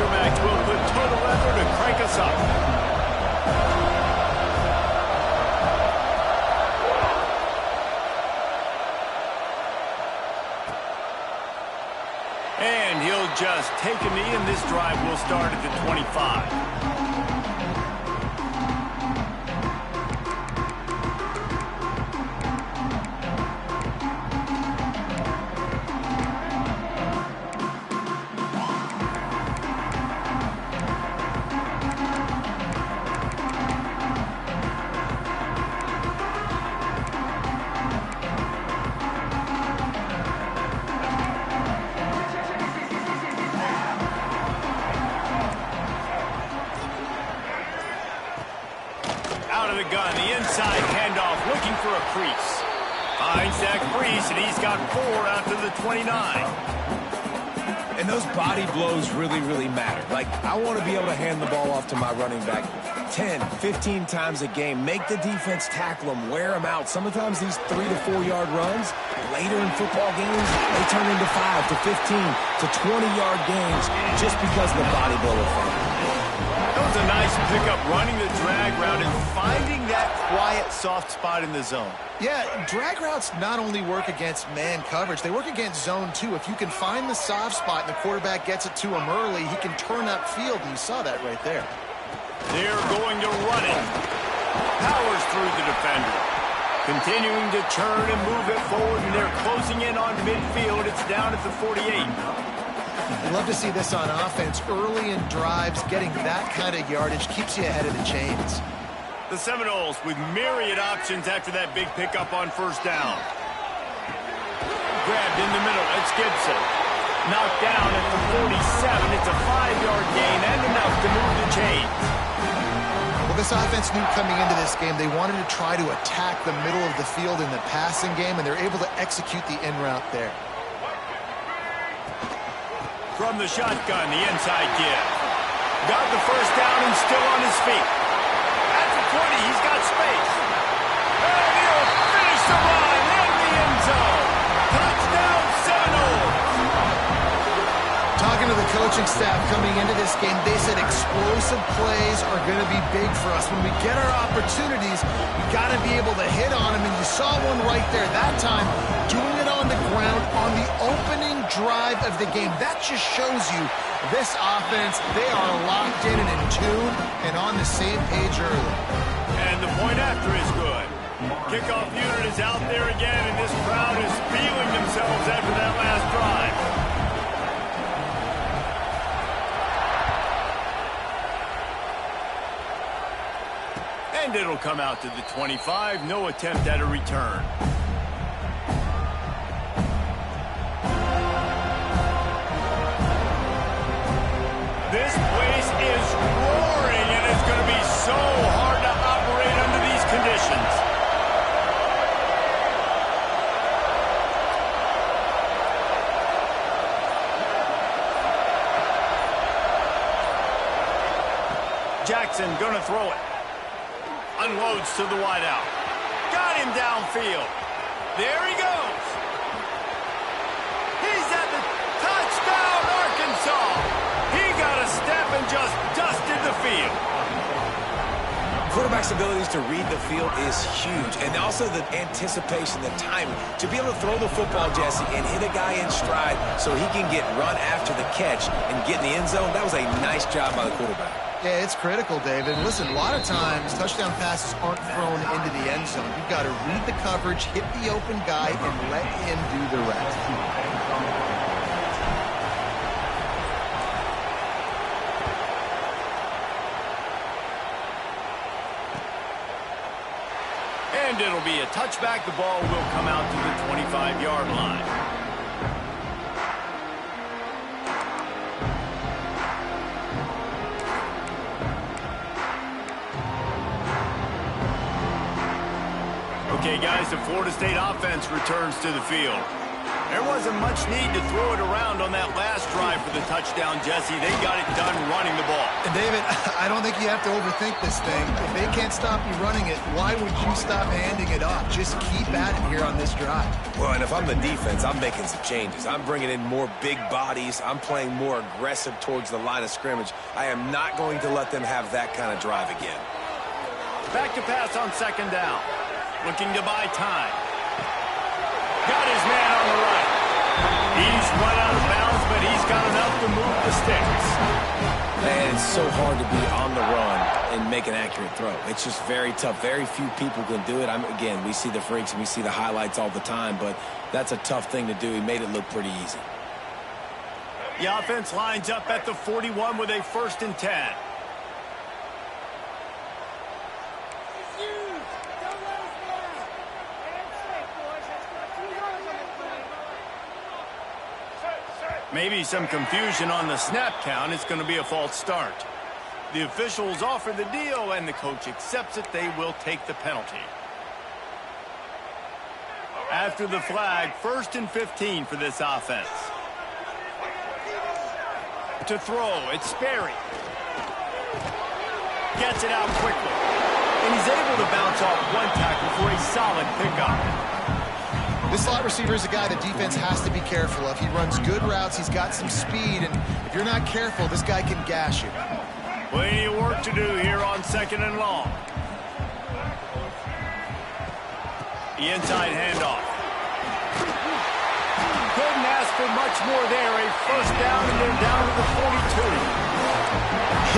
Max will put total effort to crank us up. And he'll just take a knee, and this drive will start at the 25. Out of the gun, the inside handoff, looking for a crease. Finds that crease, and he's got 4 out to the 29. And those body blows really, really matter. Like, I want to be able to hand the ball off to my running back 10, 15 times a game. Make the defense tackle them, wear them out. Sometimes these 3 to 4 yard runs, later in football games, they turn into 5 to 15 to 20-yard gains just because of the body blow effect. That was a nice pickup, running the drag route and finding that quiet, soft spot in the zone. Yeah, drag routes not only work against man coverage, they work against zone too. If you can find the soft spot and the quarterback gets it to him early, he can turn upfield, and you saw that right there. They're going to run it. Powers through the defender. Continuing to churn and move it forward, and they're closing in on midfield. It's down at the 48. I'd love to see this on offense. Early in drives, getting that kind of yardage keeps you ahead of the chains. The Seminoles with myriad options after that big pickup on first down. Grabbed in the middle. It's Gibson. Knocked down at the 47. It's a 5-yard gain and enough to move the chains. Well, this offense knew coming into this game they wanted to try to attack the middle of the field in the passing game, and they're able to execute the in route there. From the shotgun, the inside give. Got the first down and still on his feet. At the 20, he's got space. And he'll finish the run in the end zone. Touchdown, Seminoles. Talking to the coaching staff coming into this game, they said explosive plays are going to be big for us. When we get our opportunities, we got to be able to hit on them, and you saw one right there that time, doing it on the ground on the opening drive of the game. That just shows you this offense, they are locked in and in tune and on the same page early. And the point after is good. Kickoff unit is out there again, and this crowd is feeling themselves after that last drive. And it'll come out to the 25. No attempt at a return. This place is roaring, and it's going to be so hard to operate under these conditions. Jackson going to throw it. Unloads to the wideout. Got him downfield. There he goes. He's at the touchdown, Arkansas. He got a step and just dusted the field. Quarterback's abilities to read the field is huge, and also the anticipation, the timing. To be able to throw the football, Jesse, and hit a guy in stride so he can get run after the catch and get in the end zone, that was a nice job by the quarterback. Yeah, it's critical, David. Listen, a lot of times touchdown passes aren't thrown into the end zone. You've got to read the coverage, hit the open guy, and let him do the rest. And it'll be a touchback. The ball will come out to the 25-yard line. Okay, guys, the Florida State offense returns to the field. There wasn't much need to throw it around on that last drive for the touchdown, Jesse. They got it done running the ball. And David, I don't think you have to overthink this thing. If they can't stop you running it, why would you stop handing it off? Just keep at it here on this drive. Well, and if I'm the defense, I'm making some changes. I'm bringing in more big bodies. I'm playing more aggressive towards the line of scrimmage. I am not going to let them have that kind of drive again. Back to pass on second down. Looking to buy time. Got his man on the right. He's run out of bounds, but he's got enough to move the sticks. Man, it's so hard to be on the run and make an accurate throw. It's just very tough. Very few people can do it. Again, we see the freaks and we see the highlights all the time, but that's a tough thing to do. He made it look pretty easy. The offense lines up at the 41 with a 1st and 10. Maybe some confusion on the snap count. It's going to be a false start. The officials offer the deal, and the coach accepts it. They will take the penalty. After the flag, 1st and 15 for this offense. To throw, it's Sperry. Gets it out quickly. And he's able to bounce off one tackle for a solid pickup. This slot receiver is a guy the defense has to be careful of. He runs good routes. He's got some speed. And if you're not careful, this guy can gash you. Plenty of work to do here on 2nd and long. The inside handoff. Couldn't ask for much more there. A 1st down, and they're down to the 42.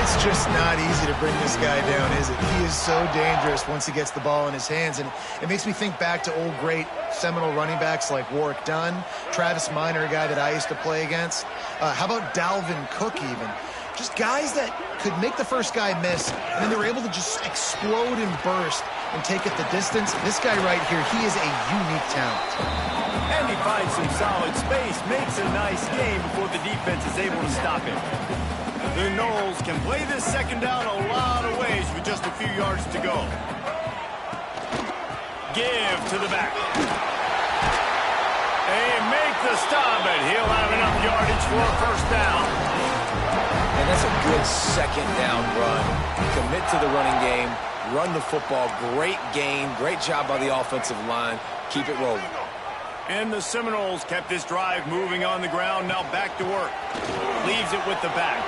It's just not easy to bring this guy down, is it? He is so dangerous once he gets the ball in his hands. And it makes me think back to old great Seminole running backs like Warwick Dunn, Travis Minor, a guy that I used to play against. How about Dalvin Cook even? Just guys that could make the first guy miss, and then they were able to just explode and burst and take it the distance. This guy right here, he is a unique talent. And he finds some solid space, makes a nice game before the defense is able to stop him. The Noles can play this 2nd down a lot of ways with just a few yards to go. Give to the back. They make the stop, but he'll have enough yardage for a 1st down. And that's a good 2nd down run. Commit to the running game, run the football. Great game, great job by the offensive line. Keep it rolling. And the Seminoles kept this drive moving on the ground. Now back to work. Leaves it with the back.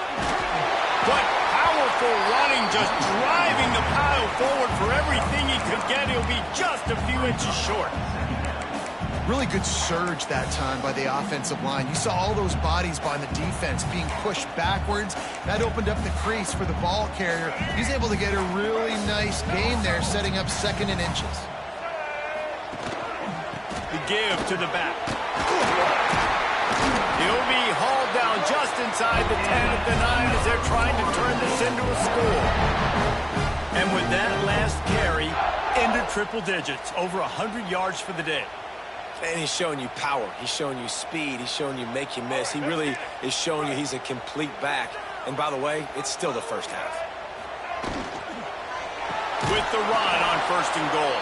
But powerful running, just driving the pile forward for everything he could get. He'll be just a few inches short. Really good surge that time by the offensive line. You saw all those bodies by the defense being pushed backwards. That opened up the crease for the ball carrier. He's able to get a really nice gain there, setting up 2nd and inches. The give to the back. He'll be hauled down just inside the 10 at the 9 as they're trying to turn this into a score. And with that last carry, into triple digits, over 100 yards for the day. And he's showing you power. He's showing you speed. He's showing you make you miss. He really is showing you he's a complete back. And by the way, it's still the 1st half. With the run on 1st and goal.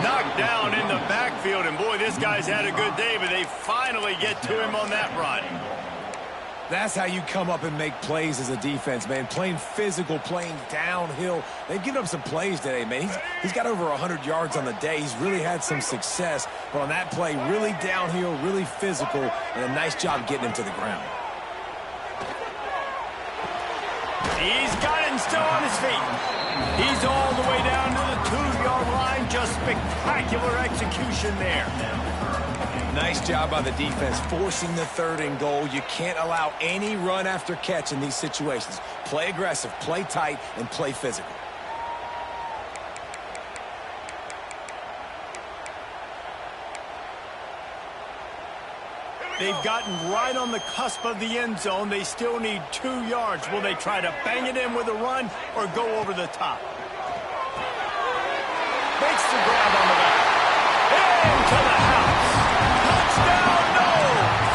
Knocked down in the backfield, and boy, this guy's had a good day, but they finally get to him on that run. That's how you come up and make plays as a defense, man. Playing physical, playing downhill. They've given up some plays today, man. He's got over 100 yards on the day. He's really had some success. But on that play, really downhill, really physical, and a nice job getting him to the ground. He's got him still on his feet. He's all the way down to the 2-yard line. Just spectacular execution there. Nice job by the defense, forcing the 3rd and goal. You can't allow any run after catch in these situations. Play aggressive, play tight, and play physical. They've gotten right on the cusp of the end zone. They still need 2 yards. Will they try to bang it in with a run or go over the top? Makes the grab on the back. Into the house. Touchdown, Noles!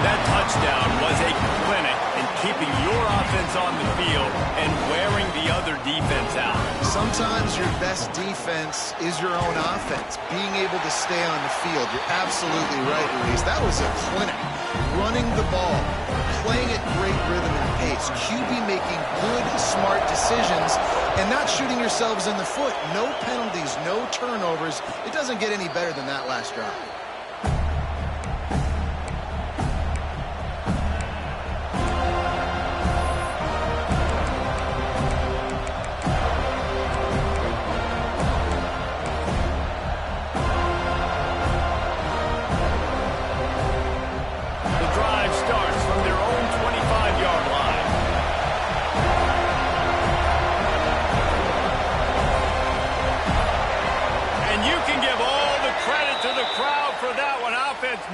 That touchdown was a clinic in keeping your offense on the field and wearing the other defense out. Sometimes your best defense is your own offense, being able to stay on the field. You're absolutely right, Luis. That was a clinic. Running the ball, playing at great rhythm and pace, QB making good, smart decisions, and not shooting yourselves in the foot. No penalties, no turnovers. It doesn't get any better than that last drive.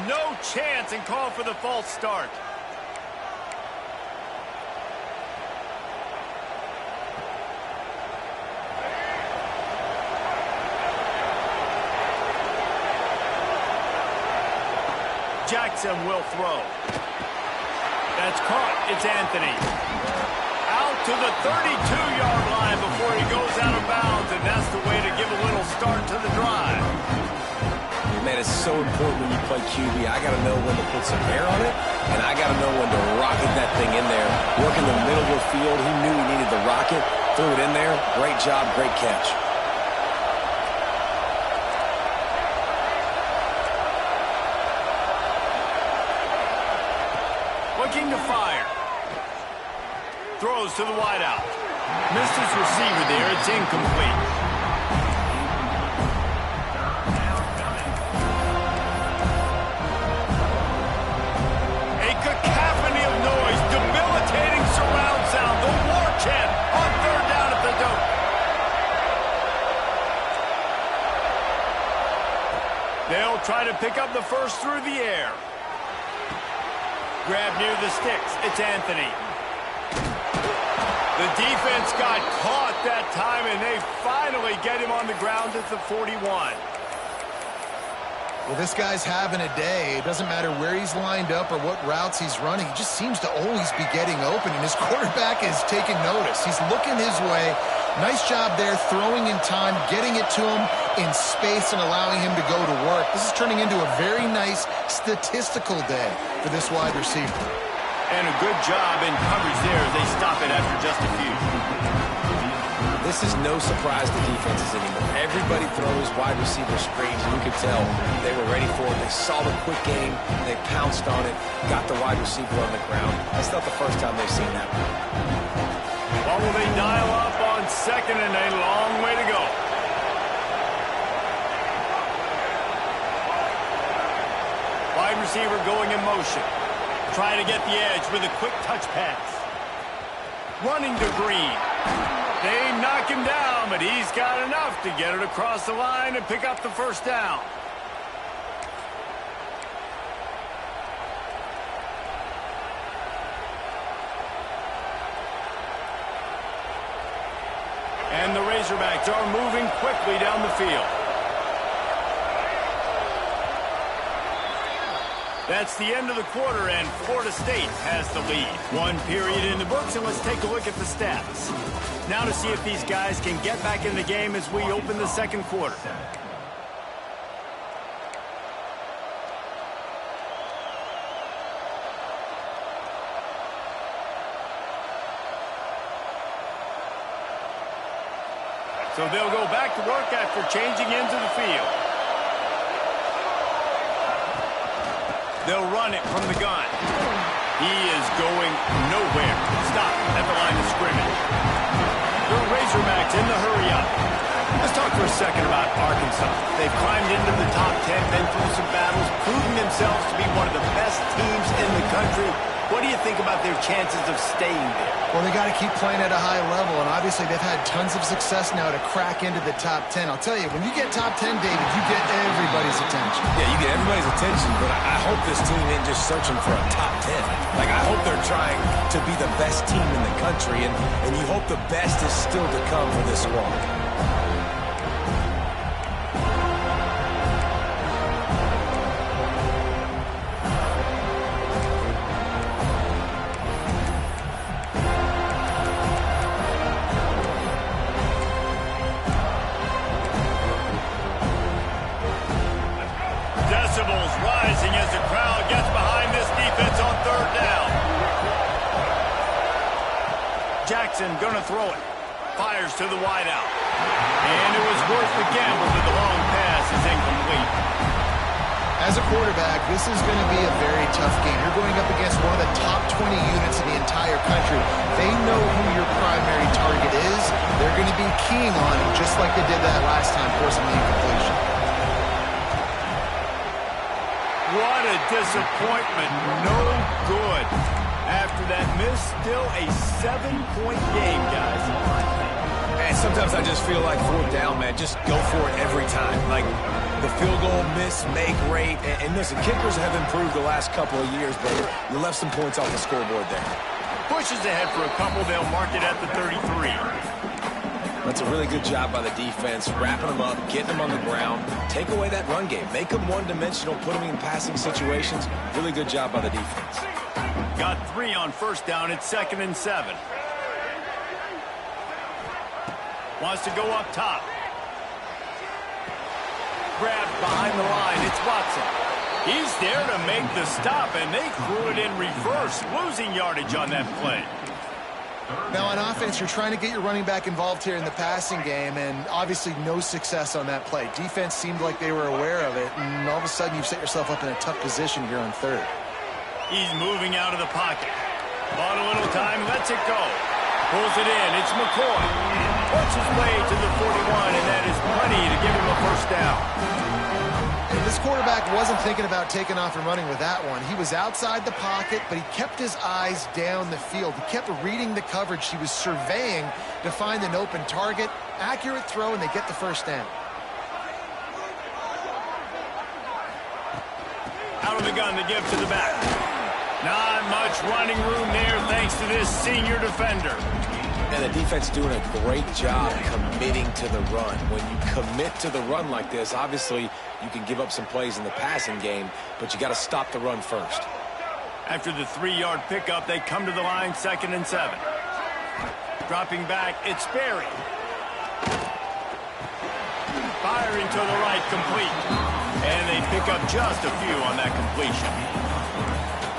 No chance and call for the false start. Jackson will throw. That's caught. It's Anthony. Out to the 32-yard line before he goes out of bounds, and that's the way to give a little start to the drive. Man, it's so important when you play QB. I got to know when to put some air on it, and I got to know when to rocket that thing in there. Work in the middle of the field. He knew he needed the rocket. Threw it in there. Great job, great catch. Looking to fire. Throws to the wideout. Missed his receiver there. It's incomplete. They'll try to pick up the first through the air. Grab near the sticks. It's Anthony. The defense got caught that time, and they finally get him on the ground at the 41. Well, this guy's having a day. It doesn't matter where he's lined up or what routes he's running. He just seems to always be getting open, and his quarterback is taking notice. He's looking his way. Nice job there, throwing in time, getting it to him in space and allowing him to go to work. This is turning into a very nice statistical day for this wide receiver. And a good job in coverage there as they stop it after just a few. This is no surprise to defenses anymore. Everybody throws wide receiver screens, and you could tell they were ready for it. They saw the quick game. They pounced on it, got the wide receiver on the ground. That's not the first time they've seen that. What will they dial up on second and a long way to go? Wide receiver going in motion. Trying to get the edge with a quick touch pass. Running to Green. They knock him down, but he's got enough to get it across the line and pick up the first down. And the Razorbacks are moving quickly down the field. That's the end of the quarter, and Florida State has the lead. One period in the books, and let's take a look at the stats. Now to see if these guys can get back in the game as we open the second quarter. So they'll go back to work after changing into the field. They'll run it from the gun. He is going nowhere. Stop at the line of scrimmage. The Razorbacks in the hurry-up. Let's talk for a second about Arkansas. They've climbed into the top 10, been through some battles, proven themselves to be one of the best teams in the country. What do you think about their chances of staying there? Well, they got to keep playing at a high level, and obviously they've had tons of success now to crack into the top 10. I'll tell you, when you get top 10, David, you get everybody's attention. Yeah, you get everybody's attention, but I hope this team ain't just searching for a top 10. Like, I hope they're trying to be the best team in the country, and you hope the best is still to come for this squad. rising as the crowd gets behind this defense on third down. Jackson gonna throw it. Fires to the wideout. And it was worth the gamble, but the long pass is incomplete. As a quarterback, this is going to be a very tough game. You're going up against one of the top 20 units in the entire country. They know who your primary target is. They're going to be keying on him, just like they did that last time, forcing the incompletion. What a disappointment. No good. After that miss, still a 7-point game, guys. And sometimes I just feel like fourth down, man, just go for it every time. Like the field goal miss, make rate. And listen, kickers have improved the last couple of years, but you left some points off the scoreboard there. Pushes ahead for a couple. They'll mark it at the 33. That's a really good job by the defense, wrapping them up, getting them on the ground. Take away that run game. Make them one-dimensional, put them in passing situations. Really good job by the defense. Got 3 on first down. It's 2nd and 7. Wants to go up top. Grabbed behind the line. It's Watson. He's there to make the stop, and they threw it in reverse, losing yardage on that play. Now, on offense, you're trying to get your running back involved here in the passing game, and obviously no success on that play. Defense seemed like they were aware of it, and all of a sudden you've set yourself up in a tough position here on third. He's moving out of the pocket. Bought a little time, lets it go. Pulls it in. It's McCoy. Works his way to the 41, and that is plenty to give him a first down. And this quarterback wasn't thinking about taking off and running with that one. He was outside the pocket, but he kept his eyes down the field. He kept reading the coverage. He was surveying to find an open target. Accurate throw, and they get the first down. Out of the gun to give to the back. Not much running room there thanks to this senior defender. And the defense doing a great job committing to the run. When you commit to the run like this, obviously you can give up some plays in the passing game, but you got to stop the run first. After the 3-yard pickup, they come to the line, 2nd and 7. Dropping back, it's Berry. Firing to the right, complete. And they pick up just a few on that completion.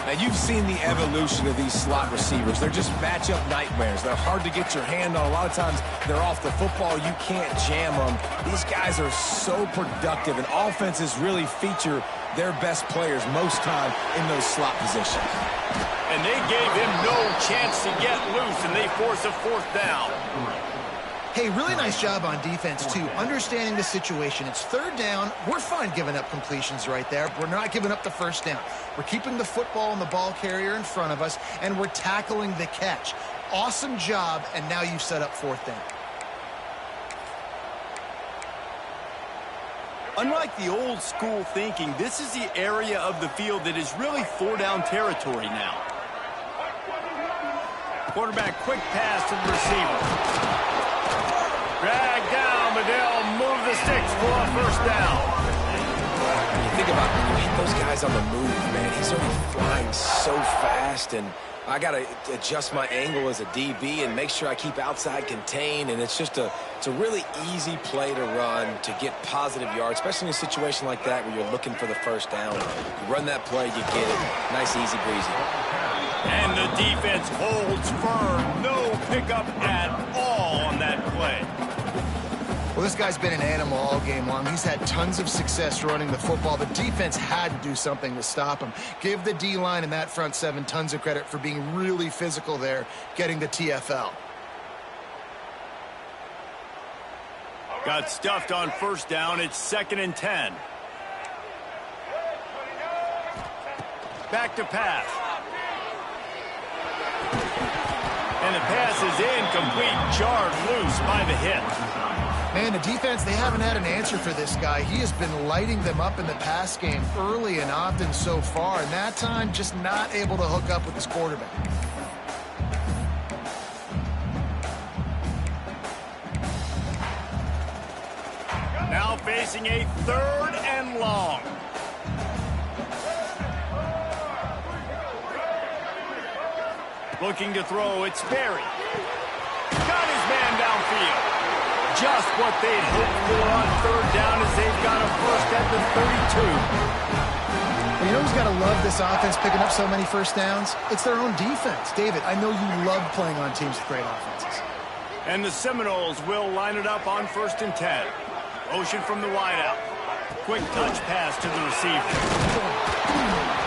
Now, you've seen the evolution of these slot receivers. They're just matchup nightmares. They're hard to get your hand on. A lot of times, they're off the football. You can't jam them. These guys are so productive, and offenses really feature their best players most time in those slot positions. And they gave him no chance to get loose, and they force a 4th down. Hey, really nice job on defense, too, understanding the situation. It's 3rd down. We're fine giving up completions right there. We're not giving up the first down. We're keeping the football and the ball carrier in front of us, and we're tackling the catch. Awesome job, and now you've set up 4th down. Unlike the old school thinking, this is the area of the field that is really 4-down territory now. Quarterback, quick pass to the receiver. Drag down, but they'll move the sticks for a first down. When you think about when you hit those guys on the move, man, he's already flying so fast, and I got to adjust my angle as a DB and make sure I keep outside contained, and it's a really easy play to run to get positive yards, especially in a situation like that where you're looking for the first down. You run that play, you get it. Nice, easy breezy. And the defense holds firm. No pickup at all on that play. Well, this guy's been an animal all game long. He's had tons of success running the football. The defense had to do something to stop him. Give the D-line and that front 7 tons of credit for being really physical there, getting the TFL. Got stuffed on first down. It's 2nd and 10. Back to pass. And the pass is incomplete, jarred loose by the hit. Man, the defense, they haven't had an answer for this guy. He has been lighting them up in the pass game early and often so far, and that time just not able to hook up with his quarterback. Now facing a 3rd and long. Looking to throw, it's Berry. Got his man downfield. Just what they'd hoped for on 3rd down as they've got a first at the 32. Well, You know who's got to love this offense picking up so many first downs? It's their own defense. David, I know you love playing on teams with great offenses. And the Seminoles will line it up on 1st and 10. Motion from the wideout. Quick touch pass to the receiver.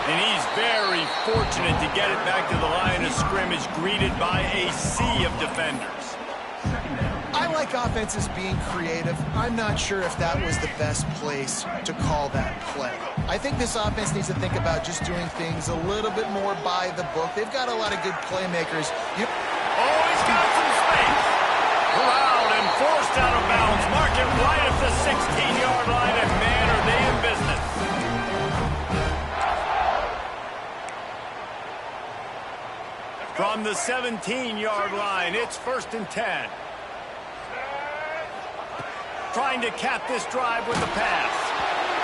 And he's very fortunate to get it back to the line of scrimmage, greeted by a sea of defenders. I like offenses being creative. I'm not sure if that was the best place to call that play. I think this offense needs to think about just doing things a little bit more by the book. They've got a lot of good playmakers. Oh, he's got some space. Corralled and forced out of bounds. Mark it right at the 16-yard line, and man, are they in business. From the 17-yard line, it's 1st and 10. Trying to cap this drive with a pass.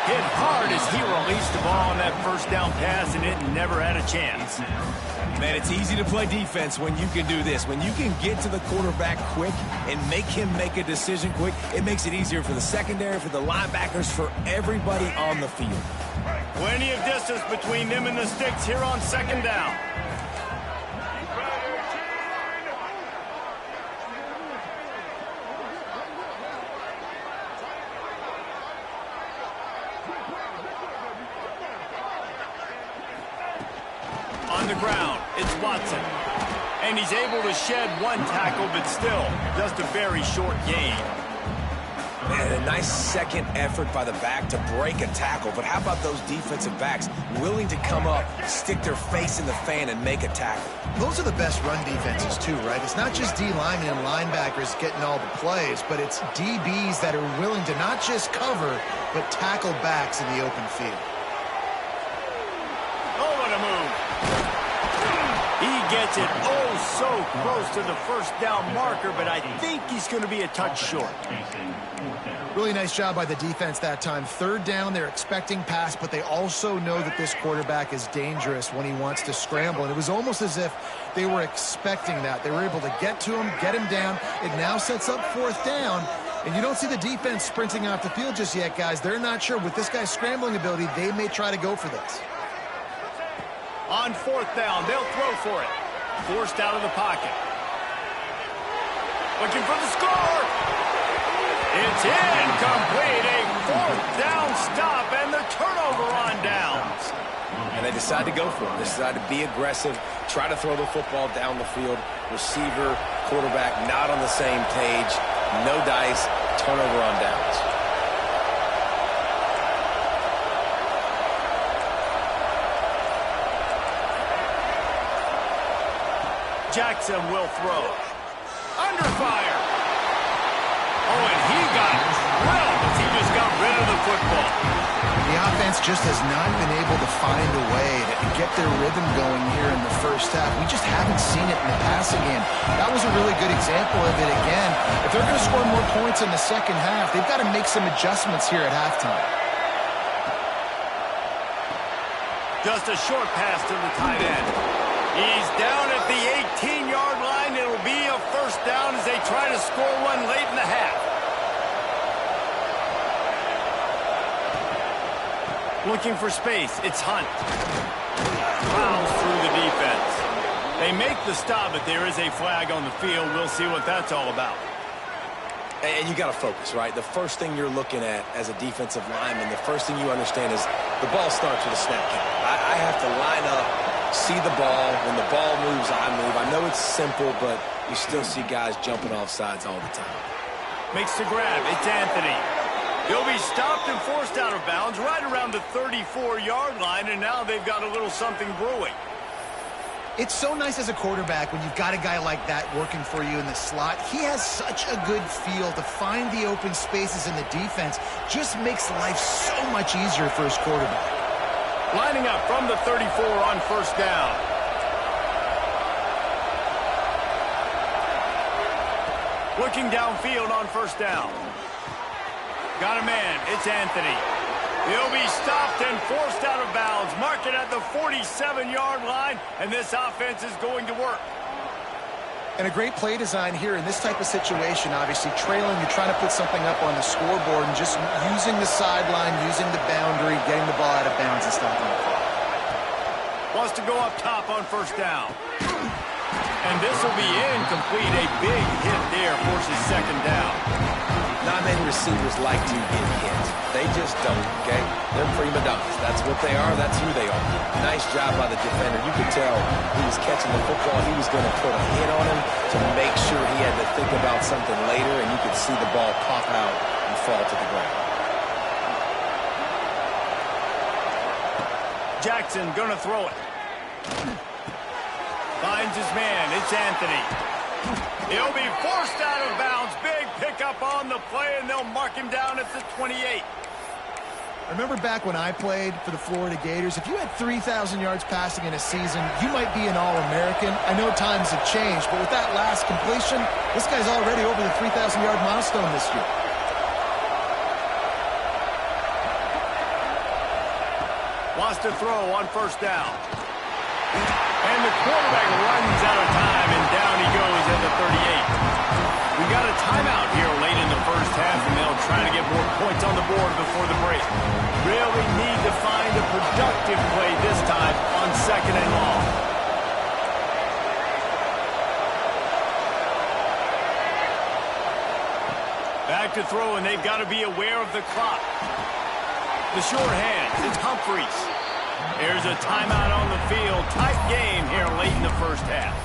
Hit hard as he released the ball on that first down pass, and it never had a chance. Man, it's easy to play defense when you can do this. When you can get to the quarterback quick and make him make a decision quick, it makes it easier for the secondary, for the linebackers, for everybody on the field. Plenty of distance between them and the sticks here on 2nd down. On the ground, it's Watson. And he's able to shed one tackle, but still, just a very short gain. Man, a nice second effort by the back to break a tackle. But how about those defensive backs willing to come up, stick their face in the fan, and make a tackle? Those are the best run defenses, too, right? It's not just D linemen and linebackers getting all the plays, but it's DBs that are willing to not just cover, but tackle backs in the open field. Oh, what a move. He gets it so close to the first down marker, but I think he's going to be a touch short. Really nice job by the defense that time. 3rd down, they're expecting pass, but they also know that this quarterback is dangerous when he wants to scramble. And it was almost as if they were expecting that. They were able to get to him, get him down. It now sets up 4th down. And you don't see the defense sprinting off the field just yet, guys. They're not sure. With this guy's scrambling ability, they may try to go for this. On 4th down, they'll throw for it. Forced out of the pocket. Looking for the score. It's incomplete. A 4th down stop and the turnover on downs. And they decide to go for it. They decide to be aggressive, try to throw the football down the field. Receiver, quarterback, not on the same page. No dice, turnover on downs. Jackson will throw. Under fire. Oh, and he got drilled as he just got rid of the football. The offense just has not been able to find a way to get their rhythm going here in the first half. We just haven't seen it in the passing game. That was a really good example of it again. If they're going to score more points in the second half, they've got to make some adjustments here at halftime. Just a short pass to the tight end. He's down at the 18-yard line. It'll be a 1st down as they try to score one late in the half. Looking for space. It's Hunt. Fouls through the defense. They make the stop, but there is a flag on the field. We'll see what that's all about. And you got to focus, right? The first thing you're looking at as a defensive lineman, the first thing you understand is the ball starts with a snap count. I have to line up, see the ball. When the ball moves, I move. I know it's simple, but you still see guys jumping off sides all the time. Makes the grab. It's Anthony. He'll be stopped and forced out of bounds right around the 34-yard line, and now they've got a little something brewing. It's so nice as a quarterback when you've got a guy like that working for you in the slot. He has such a good feel to find the open spaces in the defense. Just makes life so much easier for his quarterback. Lining up from the 34 on 1st down. Looking downfield on 1st down. Got a man. It's Anthony. He'll be stopped and forced out of bounds. Mark it at the 47-yard line, and this offense is going to work. And a great play design here in this type of situation. Obviously, trailing, you're trying to put something up on the scoreboard and just using the sideline, using the boundary, getting the ball out of bounds and stopping it. wants to go up top on first down. And this will be incomplete. A big hit there forces second down. Not many receivers like to get hit. They just don't, okay? They're prima donnas. That's what they are. That's who they are. Nice job by the defender. You could tell he was catching the football. He was going to put a hit on him to make sure he had to think about something later, and you could see the ball pop out and fall to the ground. Jackson going to throw it. Finds his man. It's Anthony. He'll be forced out of bounds. Big pickup on the play, and they'll mark him down at the 28. Remember back when I played for the Florida Gators, if you had 3,000 yards passing in a season, you might be an All-American. I know times have changed, but with that last completion, this guy's already over the 3,000-yard milestone this year. Wants to throw on first down. And the quarterback runs out of time, and down he goes at the 38. We got a timeout here late in the first half, and they'll try to get more points on the board before the break. Really need to find a productive play this time on second and long. Back to throw, and they've got to be aware of the clock. The short hands, it's Humphreys. There's a timeout on the field. Tight game here late in the first half.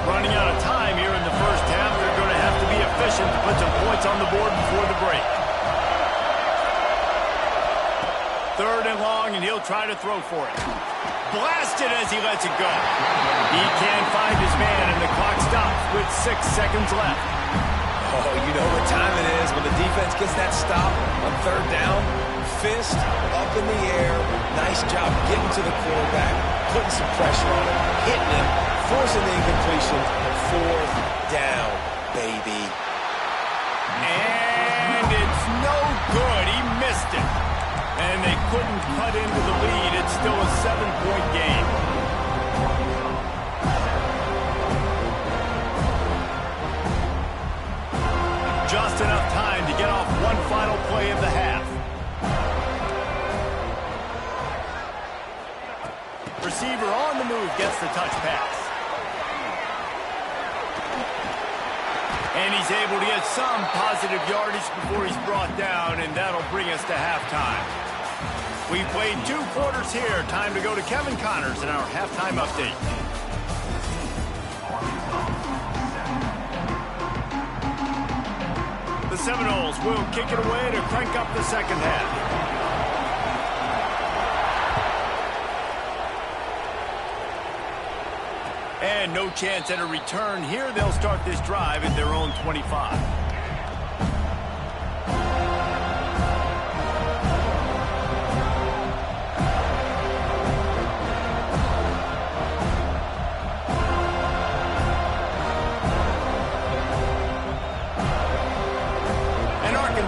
Running out of time here in the first half. They're going to have to be efficient to put some points on the board before the break. Third and long, and he'll try to throw for it. Blasted as he lets it go. He can't find his man, and the clock stops with 6 seconds left. Oh, you know what time it is when the defense gets that stop on third down. Fist up in the air. Nice job getting to the quarterback, putting some pressure on him, hitting him, forcing the incompletion. Fourth down, baby. And it's no good. He missed it. And they couldn't cut into the lead. It's still a 7-point game. Just enough time to get off one final play of the half. Receiver on the move gets the touch pass. And he's able to get some positive yardage before he's brought down, and that'll bring us to halftime. We've played 2 quarters here. Time to go to Kevin Connors in our halftime update. The Seminoles will kick it away to crank up the second half. And no chance at a return here. They'll start this drive at their own 25.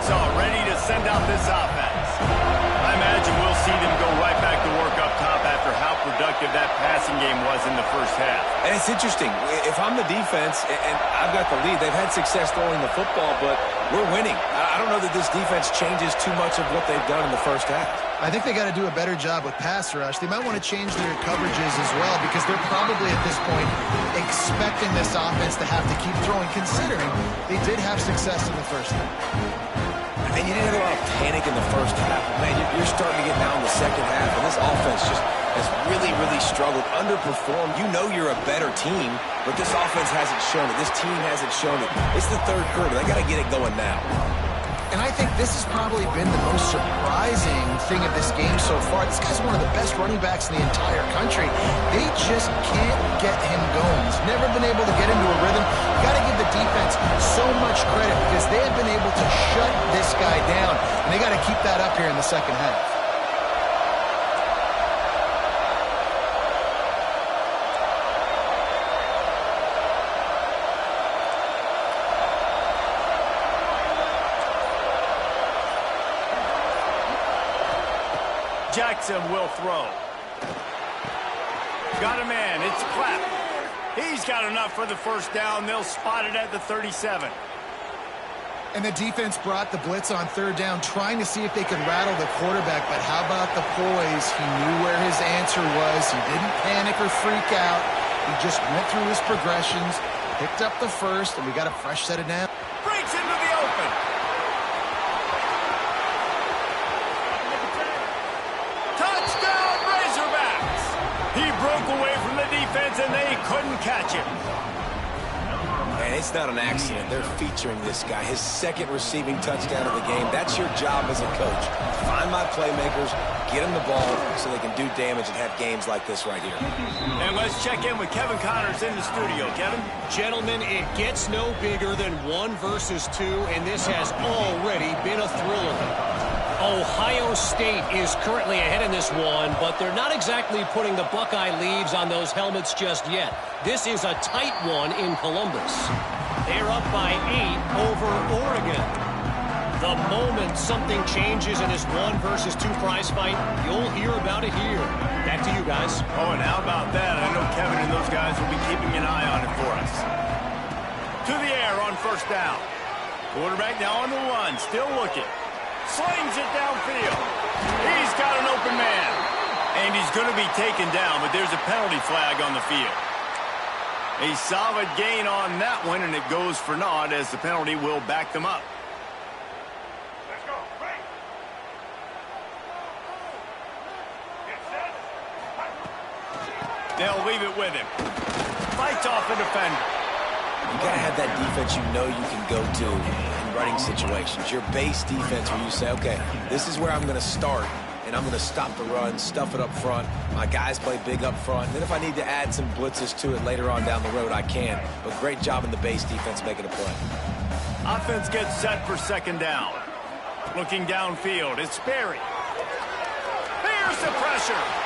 Ready to send out this offense. I imagine we'll see them go right back to work up top after how productive that passing game was in the first half. And it's interesting. If I'm the defense and I've got the lead, they've had success throwing the football, but we're winning. I don't know that this defense changes too much of what they've done in the first half. I think they got to do a better job with pass rush. They might want to change their coverages as well, because they're probably at this point expecting this offense to have to keep throwing, considering they did have success in the first half. And you didn't have a lot of panic in the first half. Man, you're starting to get down in the second half, and this offense just has really, really struggled, underperformed. You know you're a better team, but this offense hasn't shown it. This team hasn't shown it. It's the third quarter. They got to get it going now. And I think this has probably been the most surprising thing of this game so far. This guy's one of the best running backs in the entire country. They just can't get him going. He's never been able to get into a rhythm. You got to give the defense so much credit, because they have been able to shut this guy down. And they got to keep that up here in the second half. Jackson will throw. Got a man. It's Clapp. He's got enough for the first down. They'll spot it at the 37. And the defense brought the blitz on third down, trying to see if they could rattle the quarterback. But how about the poise? He knew where his answer was. He didn't panic or freak out. He just went through his progressions, picked up the first, and we got a fresh set of downs. Breaks into the open. Touchdown, Razorbacks! He broke away from the defense, and they couldn't catch him. And it's not an accident. They're featuring this guy. His second receiving touchdown of the game. That's your job as a coach. Find my playmakers, get them the ball so they can do damage and have games like this right here. And let's check in with Kevin Connors in the studio. Kevin? Gentlemen, it gets no bigger than 1 versus 2, and this has already been a thriller. Ohio State is currently ahead in this one, but they're not exactly putting the Buckeye leaves on those helmets just yet. This is a tight one in Columbus. They're up by 8 over Oregon. The moment something changes in this 1 versus 2 prize fight, you'll hear about it here. Back to you guys. Oh, and how about that? I know Kevin and those guys will be keeping an eye on it for us. To the air on first down. Quarterback now on the run, still looking. Slings it downfield. He's got an open man. And he's going to be taken down, but there's a penalty flag on the field. A solid gain on that one, and it goes for naught as the penalty will back them up. Let's go. Right. Get set. They'll leave it with him. Fights off the defender. You got to have that defense you know you can go to in running situations. Your base defense where you say, okay, this is where I'm going to start, and I'm going to stop the run, stuff it up front. My guys play big up front. And then if I need to add some blitzes to it later on down the road, I can. But great job in the base defense making a play. Offense gets set for second down. Looking downfield, it's Sperry. Here's the pressure.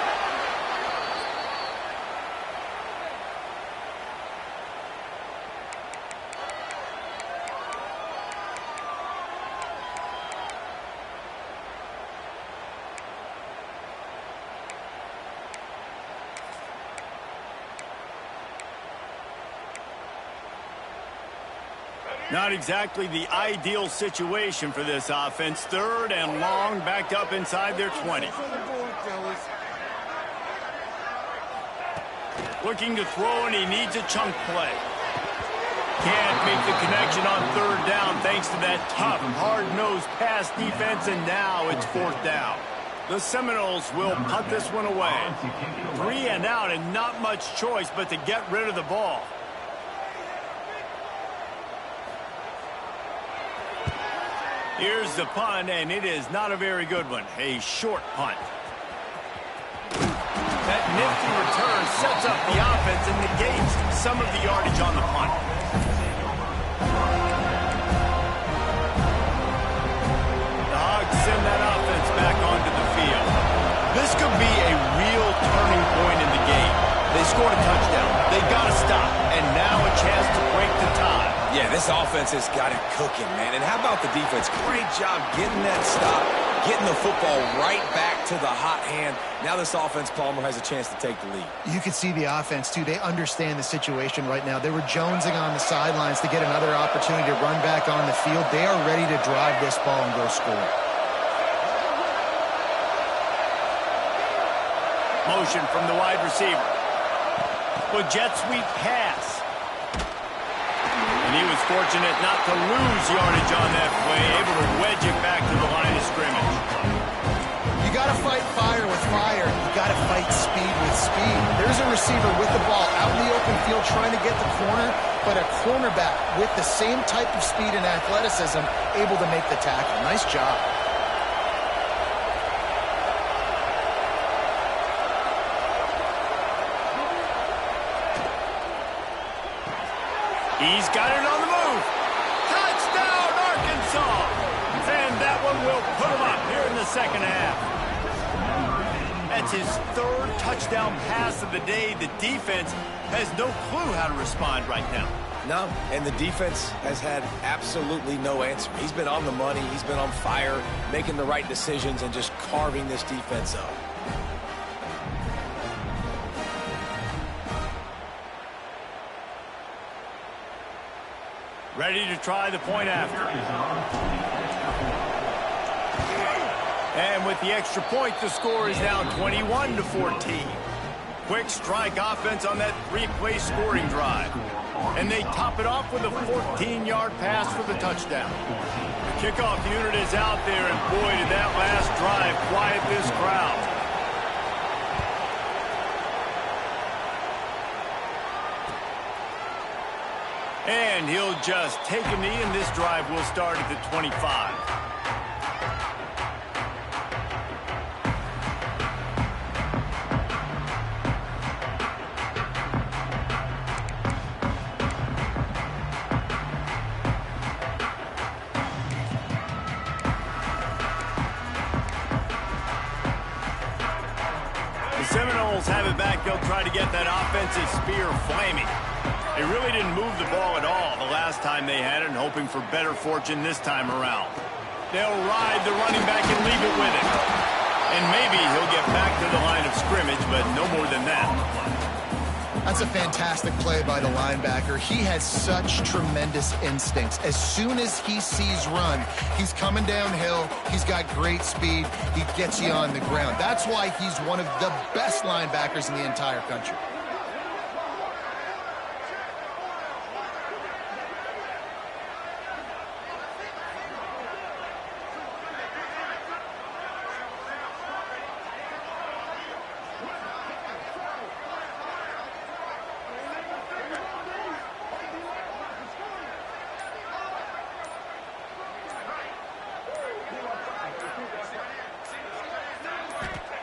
Not exactly the ideal situation for this offense. Third and long, backed up inside their 20. Looking to throw, and he needs a chunk play. Can't make the connection on third down thanks to that tough, hard-nosed pass defense, and now it's fourth down. The Seminoles will punt this one away. 3 and out, and not much choice but to get rid of the ball. Here's the punt, and it is not a very good one. A short punt. That nifty return sets up the offense and negates some of the yardage on the punt. The Hogs send that offense back onto the field. This could be a real turning point in the game. They scored a touchdown. They got to stop, and now a chance to break the tie. Yeah, this offense has got it cooking, man. And how about the defense? Great job getting that stop, getting the football right back to the hot hand. Now this offense, Palmer, has a chance to take the lead. You can see the offense, too. They understand the situation right now. They were jonesing on the sidelines to get another opportunity to run back on the field. They are ready to drive this ball and go score. Motion from the wide receiver. With jet sweep pass. And he was fortunate not to lose yardage on that play, able to wedge it back to the line of scrimmage. You got to fight fire with fire. You got to fight speed with speed. There's a receiver with the ball out in the open field trying to get the corner, but a cornerback with the same type of speed and athleticism able to make the tackle. Nice job. He's got it on the move. Touchdown, Arkansas. And that one will put him up here in the second half. That's his third touchdown pass of the day. The defense has no clue how to respond right now. No, and the defense has had absolutely no answer. He's been on the money. He's been on fire, making the right decisions and just carving this defense up. Ready to try the point after. And with the extra point, the score is now 21-14. Quick strike offense on that three-play scoring drive. And they top it off with a 14-yard pass for the touchdown. The kickoff unit is out there, and boy, did that last drive quiet this crowd. And he'll just take a knee, and this drive will start at the 25. The Seminoles have it back. They'll try to get that offensive spear flaming. They really didn't move the ball at all the last time they had it, and hoping for better fortune this time around. They'll ride the running back and leave it with him. And maybe he'll get back to the line of scrimmage, but no more than that. That's a fantastic play by the linebacker. He has such tremendous instincts. As soon as he sees run, he's coming downhill. He's got great speed. He gets you on the ground. That's why he's one of the best linebackers in the entire country.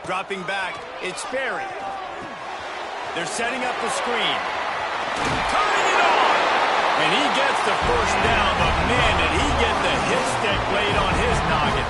Dropping back, it's Sperry. They're setting up the screen. Turning it on! And he gets the first down, but man, did he get the hit stick laid on his noggin.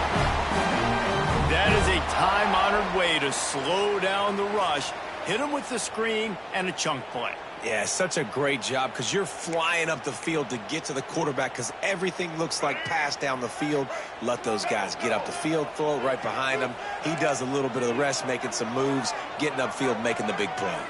That is a time-honored way to slow down the rush, hit him with the screen, and a chunk play. Yeah, such a great job because you're flying up the field to get to the quarterback because everything looks like pass down the field. Let those guys get up the field, throw it right behind him. He does a little bit of the rest, making some moves, getting upfield, making the big play.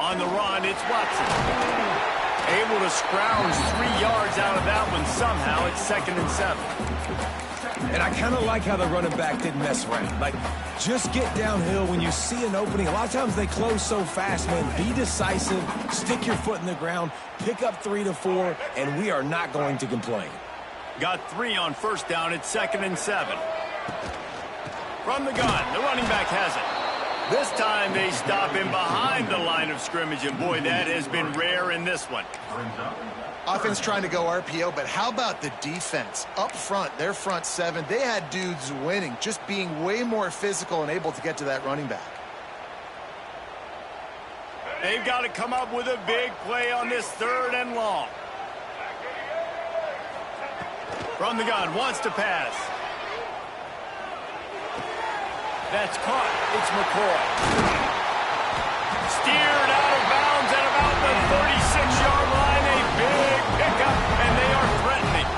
On the run, it's Watson. Able to scrounge 3 yards out of that one somehow. It's 2nd and 7. And I kind of like how the running back didn't mess around. Like, just get downhill when you see an opening. A lot of times they close so fast, man. Be decisive, stick your foot in the ground, pick up 3 to 4, and we are not going to complain. Got 3 on first down. It's 2nd and 7. From the gun, the running back has it. This time they stop him behind the line of scrimmage, and boy, that has been rare in this one. Offense trying to go RPO, but how about the defense? Up front, their front 7, they had dudes winning, just being way more physical and able to get to that running back. They've got to come up with a big play on this 3rd and long. From the gun, wants to pass. That's caught. It's McCoy. Steered out of bounds at about the 36-yard line. A big pickup, and they are threatening.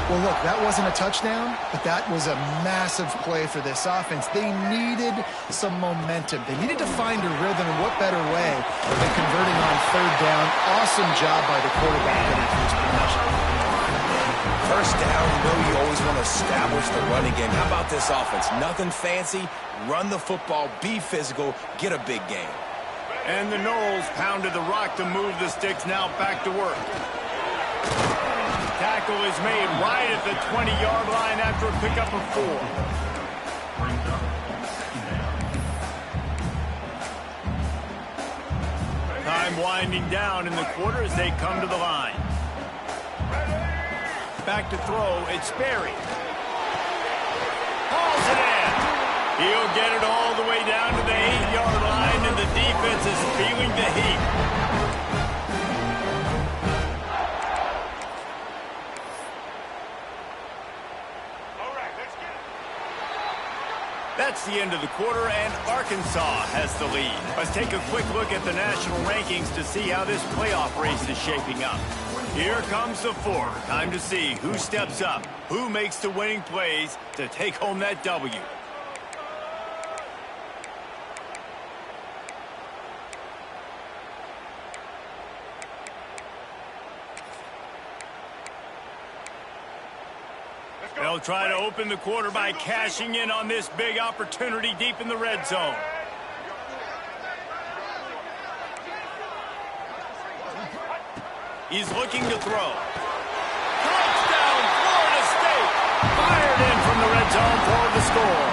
Well, look, that wasn't a touchdown, but that was a massive play for this offense. They needed some momentum. They needed to find a rhythm, and what better way than converting on 3rd down. Awesome job by the quarterback getting to his position. First down, you know you always want to establish the running game. How about this offense? Nothing fancy. Run the football, be physical, get a big game. And the Noles pounded the rock to move the sticks. Now back to work. Tackle is made right at the 20-yard line after a pickup of 4. Time winding down in the quarter as they come to the line. Back to throw, it's Sperry. Hauls it in. He'll get it all the way down to the 8-yard line, and the defense is feeling the heat. That's the end of the quarter, and Arkansas has the lead. Let's take a quick look at the national rankings to see how this playoff race is shaping up. Here comes the four. Time to see who steps up, who makes the winning plays to take home that W. They'll try to open the quarter by cashing in on this big opportunity deep in the red zone. He's looking to throw. Touchdown, Florida State! Fired in from the red zone for the score.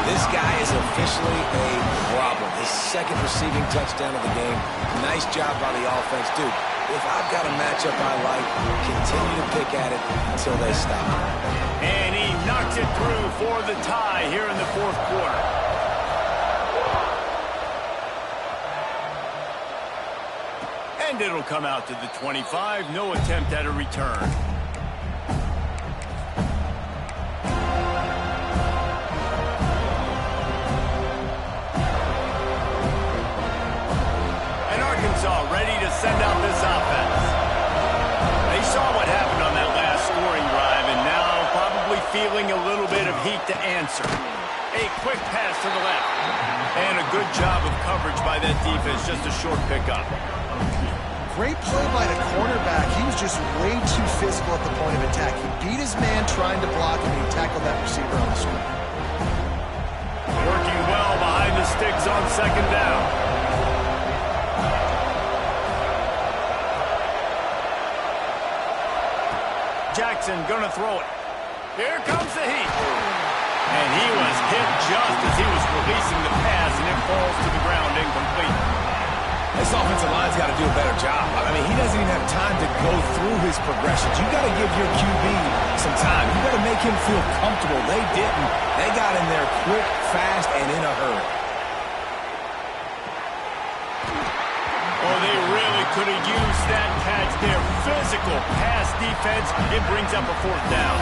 This guy is officially a problem. His second receiving touchdown of the game. Nice job by the offense. Dude, if I've got a matchup I like, continue to pick at it until they stop. And he knocks it through for the tie here in the fourth quarter. And it'll come out to the 25. No attempt at a return. Ready to send out this offense. They saw what happened on that last scoring drive, and now probably feeling a little bit of heat to answer. A quick pass to the left. And a good job of coverage by that defense, just a short pickup. Great play by the cornerback. He was just way too physical at the point of attack. He beat his man trying to block him, and he tackled that receiver on the screen. Working well behind the sticks on second down. Jackson gonna throw it. Here comes the heat. And he was hit just as he was releasing the pass, and it falls to the ground incomplete. This offensive line's got to do a better job. I mean, he doesn't even have time to go through his progressions. You got to give your QB some time. You got to make him feel comfortable. They didn't. They got in there quick, fast, and in a hurry. Oh, they really could have used that catch there. Physical pass defense. It brings up a fourth down.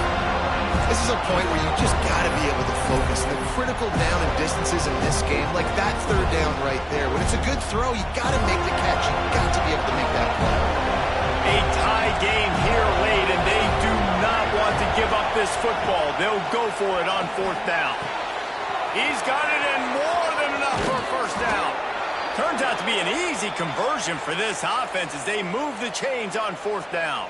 This is a point where you just got to be able to focus. The critical down and distances in this game, like that third down right there. When it's a good throw, you got to make the catch. You got to be able to make that play. A tie game here late, and they do not want to give up this football. They'll go for it on fourth down. He's got it in more than enough for a first down. Turns out to be an easy conversion for this offense as they move the chains on fourth down.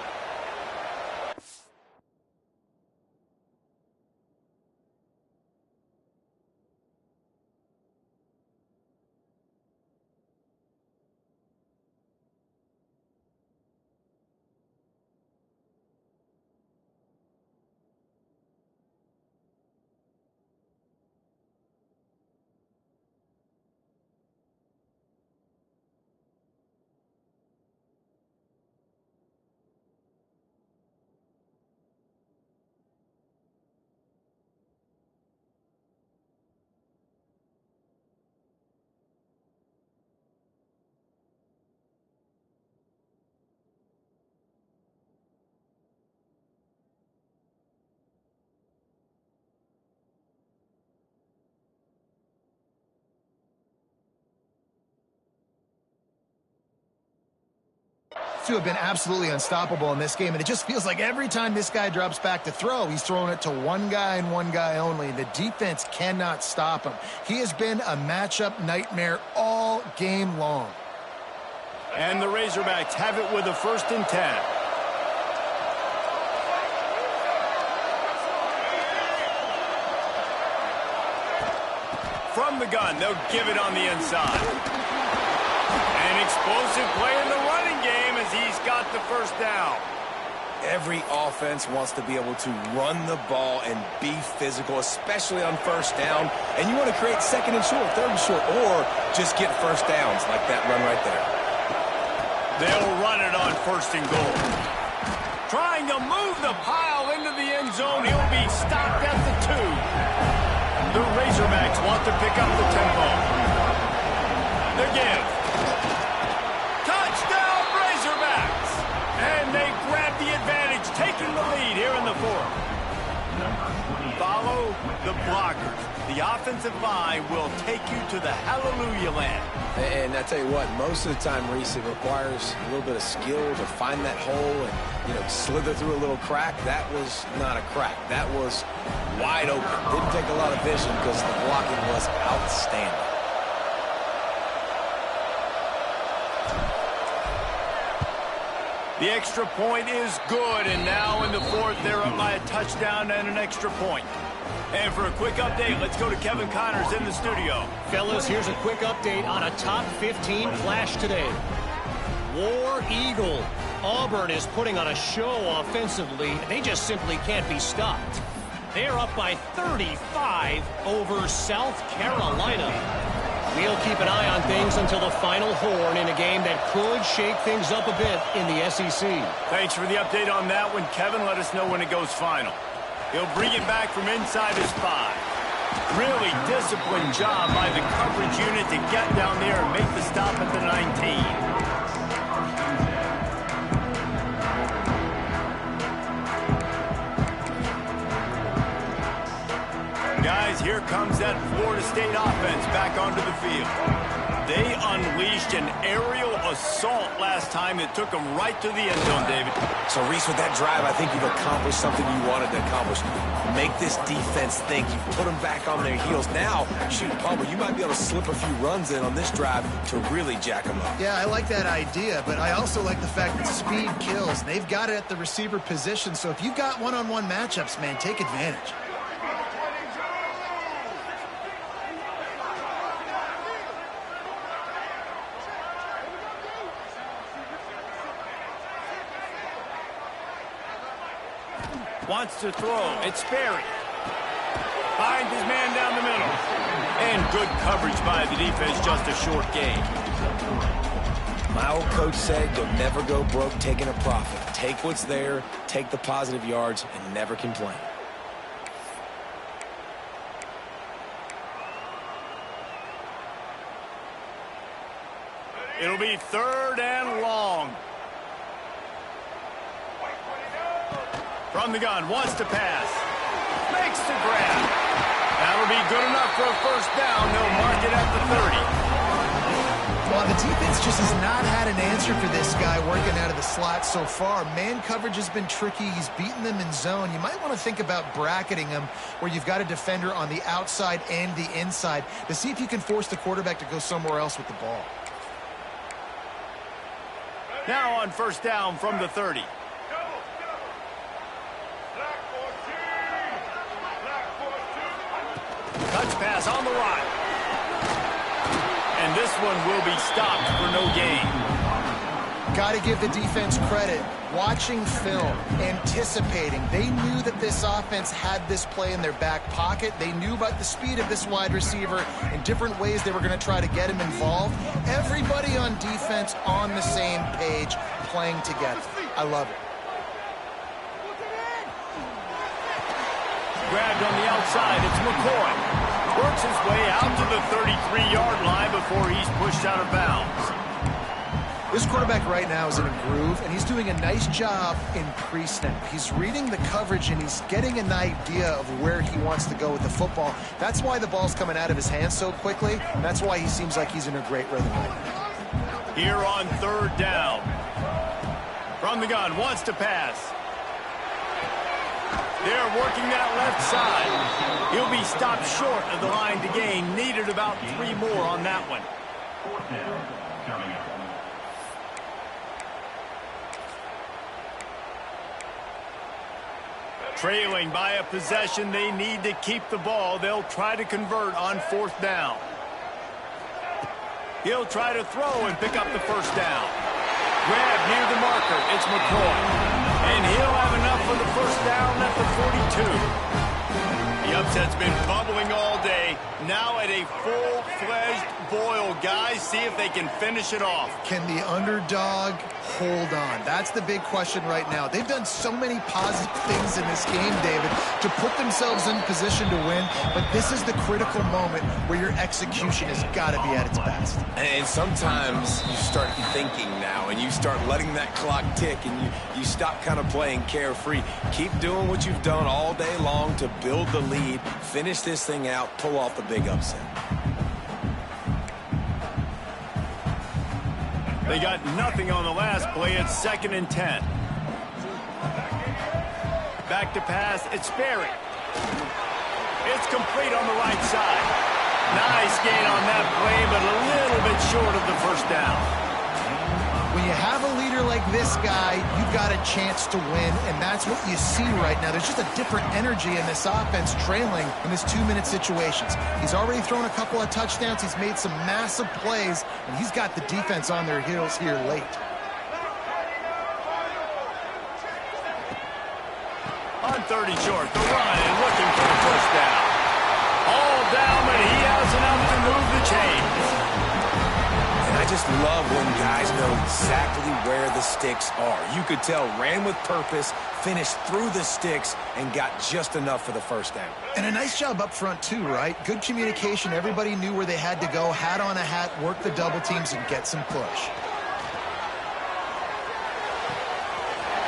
To have been absolutely unstoppable in this game, and it just feels like every time this guy drops back to throw, he's throwing it to one guy and one guy only. The defense cannot stop him. He has been a matchup nightmare all game long. And the Razorbacks have it with a 1st and 10. From the gun, they'll give it on the inside. An explosive play in the running game as he's got the first down. Every offense wants to be able to run the ball and be physical, especially on first down. And you want to create 2nd and short, 3rd and short, or just get first downs like that run right there. They'll run it on 1st and goal. Trying to move the pile into the end zone. He'll be stopped at the 2. The Razorbacks want to pick up the tempo. The give. Touchdown, Razorbacks! And they grab the advantage, taking the lead here in the 4th. Follow the block offensive line will take you to the hallelujah land. And I tell you what, most of the time, Reese, it requires a little bit of skill to find that hole and, slither through a little crack. That was not a crack. That was wide open. Didn't take a lot of vision because the blocking was outstanding. The extra point is good, and now in the fourth, they're up by a touchdown and an extra point. And for a quick update, let's go to Kevin Connors in the studio. Fellas, here's a quick update on a top 15 clash today. War Eagle. Auburn is putting on a show offensively. They just simply can't be stopped. They're up by 35 over South Carolina. We'll keep an eye on things until the final horn in a game that could shake things up a bit in the SEC. Thanks for the update on that one, Kevin. Let us know when it goes final. He'll bring it back from inside his 5. Really disciplined job by the coverage unit to get down there and make the stop at the 19. Guys, here comes that Florida State offense back onto the field. They unleashed an aerial assault last time that took them right to the end zone, David. So, Reese, with that drive, I think you've accomplished something you wanted to accomplish. Make this defense think. You put them back on their heels. Now, shoot, Palmer, you might be able to slip a few runs in on this drive to really jack them up. Yeah, I like that idea, but I also like the fact that speed kills. They've got it at the receiver position, so if you've got one-on-one matchups, man, take advantage. Wants to throw. It's Sperry. Finds his man down the middle. And good coverage by the defense, just a short gain. My old coach said you'll never go broke taking a profit. Take what's there, take the positive yards, and never complain. It'll be 3rd and long. From the gun, wants to pass. Makes the grab. That'll be good enough for a first down. They'll mark it at the 30. Well, the defense just has not had an answer for this guy working out of the slot so far. Man coverage has been tricky. He's beaten them in zone. You might want to think about bracketing him where you've got a defender on the outside and the inside to see if you can force the quarterback to go somewhere else with the ball. Now on first down from the 30. Touch pass on the line. And this one will be stopped for no gain. Got to give the defense credit. Watching film, anticipating. They knew that this offense had this play in their back pocket. They knew about the speed of this wide receiver and different ways they were going to try to get him involved. Everybody on defense on the same page, playing together. I love it. Grabbed on the outside, it's McCoy. Works his way out to the 33-yard line before he's pushed out of bounds. This quarterback right now is in a groove, and he's doing a nice job in pre-snap. He's reading the coverage, and he's getting an idea of where he wants to go with the football. That's why the ball's coming out of his hands so quickly, and that's why he seems like he's in a great rhythm right now. Here on 3rd down. From the gun, wants to pass. They're working that left side. He'll be stopped short of the line to gain. Needed about 3 more on that one. Trailing by a possession, they need to keep the ball. They'll try to convert on 4th down. He'll try to throw and pick up the first down. Grab near the marker. It's McCoy. And he'll have enough for the first down at the 42. The upset's been bubbling all day. Now at a full-fledged boil. Guys, see if they can finish it off. Can the underdog hold on? That's the big question right now. They've done so many positive things in this game, David, to put themselves in position to win, but this is the critical moment where your execution has got to be at its best. And sometimes you start thinking now, and you start letting that clock tick, and you stop kind of playing carefree. Keep doing what you've done all day long to build the lead, finish this thing out, pull off the big upset. They got nothing on the last play. It's 2nd and 10. Back to pass. It's Sperry. It's complete on the right side. Nice gain on that play, but a little bit short of the first down. When you have a leader like this guy, you've got a chance to win, and that's what you see right now. There's just a different energy in this offense trailing in this 2-minute situations. He's already thrown a couple of touchdowns. He's made some massive plays, and he's got the defense on their heels here late. On 30 short, the run and looking for the first down. All down, but he has enough to move the chains. I just love when guys know exactly where the sticks are. You could tell, ran with purpose, finished through the sticks, and got just enough for the first down. And a nice job up front too, right? Good communication. Everybody knew where they had to go, hat on a hat, work the double teams, and get some push.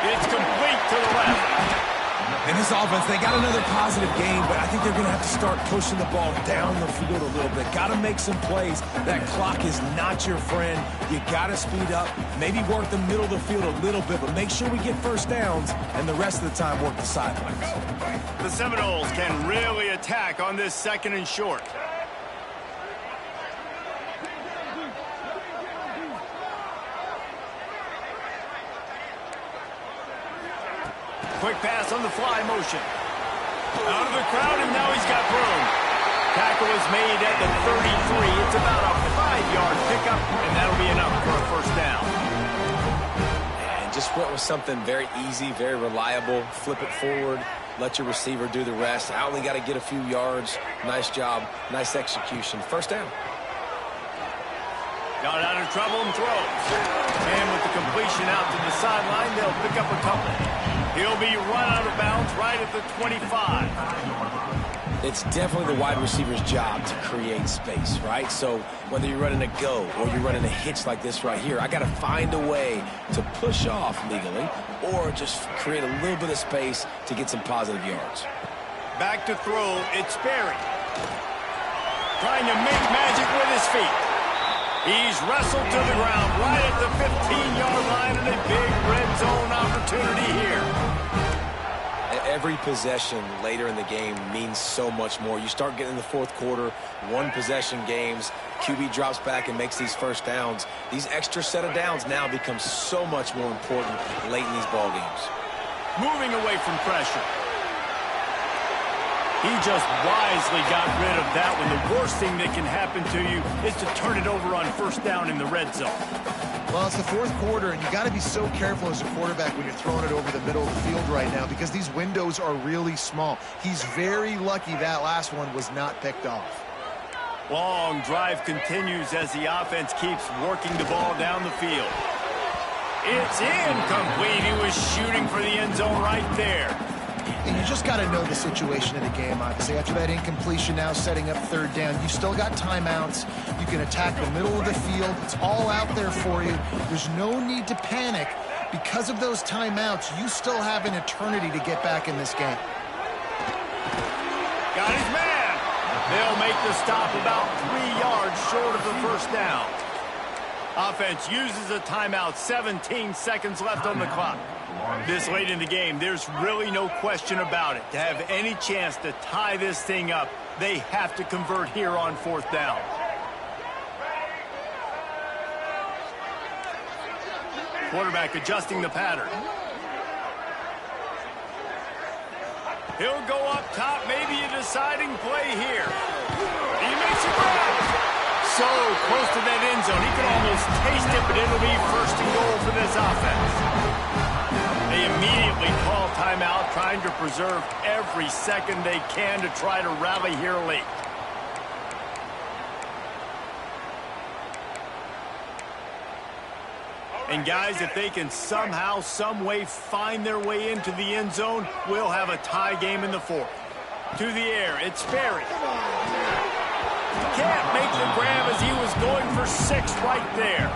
It's complete to the left. In this offense, they got another positive game, but I think they're going to have to start pushing the ball down the field a little bit. Got to make some plays. That clock is not your friend. You got to speed up, maybe work the middle of the field a little bit, but make sure we get first downs, and the rest of the time work the sidelines. The Seminoles can really attack on this 2nd and short. Quick pass on the fly motion. Out of the crowd, and now he's got room. Tackle is made at the 33. It's about a 5-yard pickup, and that'll be enough for a first down. And just went with something very easy, very reliable. Flip it forward, let your receiver do the rest. I only got to get a few yards. Nice job, nice execution. First down. Got out of trouble and throws. And with the completion out to the sideline, they'll pick up a couple. He'll be run out of bounds right at the 25. It's definitely the wide receiver's job to create space, right? So whether you're running a go or you're running a hitch like this right here, I got to find a way to push off legally or just create a little bit of space to get some positive yards. Back to throw, it's Sperry. Trying to make magic with his feet. He's wrestled to the ground right at the 15-yard line, and a big red zone opportunity here. Every possession later in the game means so much more. You start getting in the fourth quarter, one-possession games, QB drops back and makes these first downs. These extra set of downs now become so much more important late in these ball games. Moving away from pressure. He just wisely got rid of that when the worst thing that can happen to you is to turn it over on first down in the red zone. Well, it's the fourth quarter, and you got to be so careful as a quarterback when you're throwing it over the middle of the field right now because these windows are really small. He's very lucky that last one was not picked off. Long drive continues as the offense keeps working the ball down the field. It's incomplete. He was shooting for the end zone right there. And you just got to know the situation of the game, obviously. After that incompletion, now setting up third down, you still got timeouts. You can attack the middle of the field. It's all out there for you. There's no need to panic. Because of those timeouts, you still have an eternity to get back in this game. Got his man. They'll make the stop about 3 yards short of the first down. Offense uses a timeout. 17 seconds left on the clock. This late in the game, there's really no question about it. To have any chance to tie this thing up, they have to convert here on fourth down. Quarterback adjusting the pattern. He'll go up top, maybe a deciding play here. He makes a grab. So close to that end zone, he can almost taste it, but it'll be first and goal for this offense. They immediately call timeout, trying to preserve every second they can to try to rally here late. And guys, if they can somehow, some way find their way into the end zone, we'll have a tie game in the fourth. To the air, it's Ferry. Can't make the grab as he was going for 6 right there.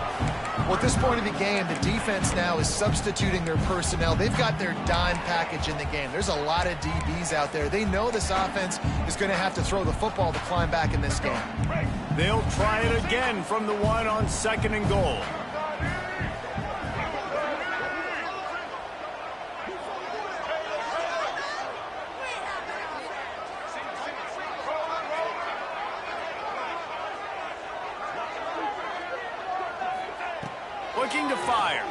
Well, at this point of the game, the defense now is substituting their personnel. They've got their dime package in the game. There's a lot of DBs out there. They know this offense is going to have to throw the football to climb back in this game. They'll try it again from the 1 on 2nd and goal. Looking to fire.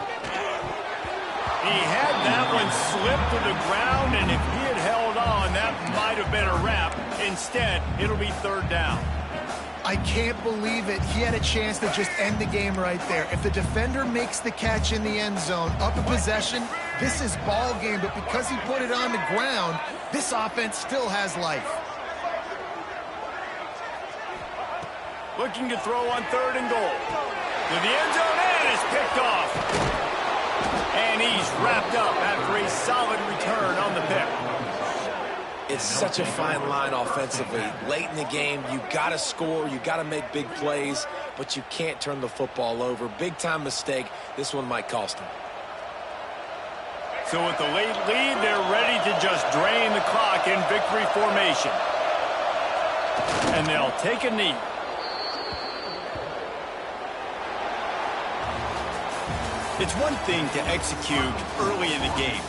He had that one slip to the ground, and if he had held on, that might have been a wrap. Instead, it'll be 3rd down. I can't believe it. He had a chance to just end the game right there. If the defender makes the catch in the end zone, up a possession, this is ball game. But because he put it on the ground, this offense still has life. Looking to throw on 3rd and goal. To the end zone, and is picked off. And he's wrapped up after a solid return on the pick. It's such a fine line offensively. Late in the game, you got to score, you got to make big plays, but you can't turn the football over. Big-time mistake. This one might cost him. So with the late lead, they're ready to just drain the clock in victory formation. And they'll take a knee. It's one thing to execute early in the game.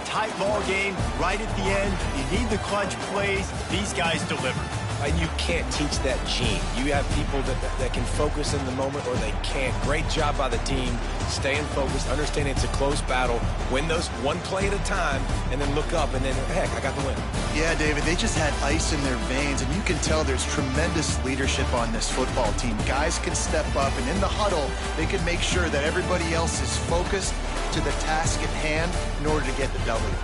Tight ball game, right at the end. You need the clutch plays. These guys deliver. And you can't teach that gene. You have people that can focus in the moment or they can't. Great job by the team, staying focused, understanding it's a close battle, win those one play at a time, and then look up, and then, heck, I got the win. Yeah, David, they just had ice in their veins, and you can tell there's tremendous leadership on this football team. Guys can step up, and in the huddle, they can make sure that everybody else is focused to the task at hand in order to get the W.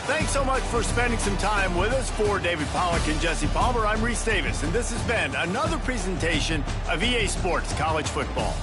Thanks so much for spending some time with us. For David Pollack and Jesse Palmer, I'm Reese Davis, and this has been another presentation of EA Sports College Football.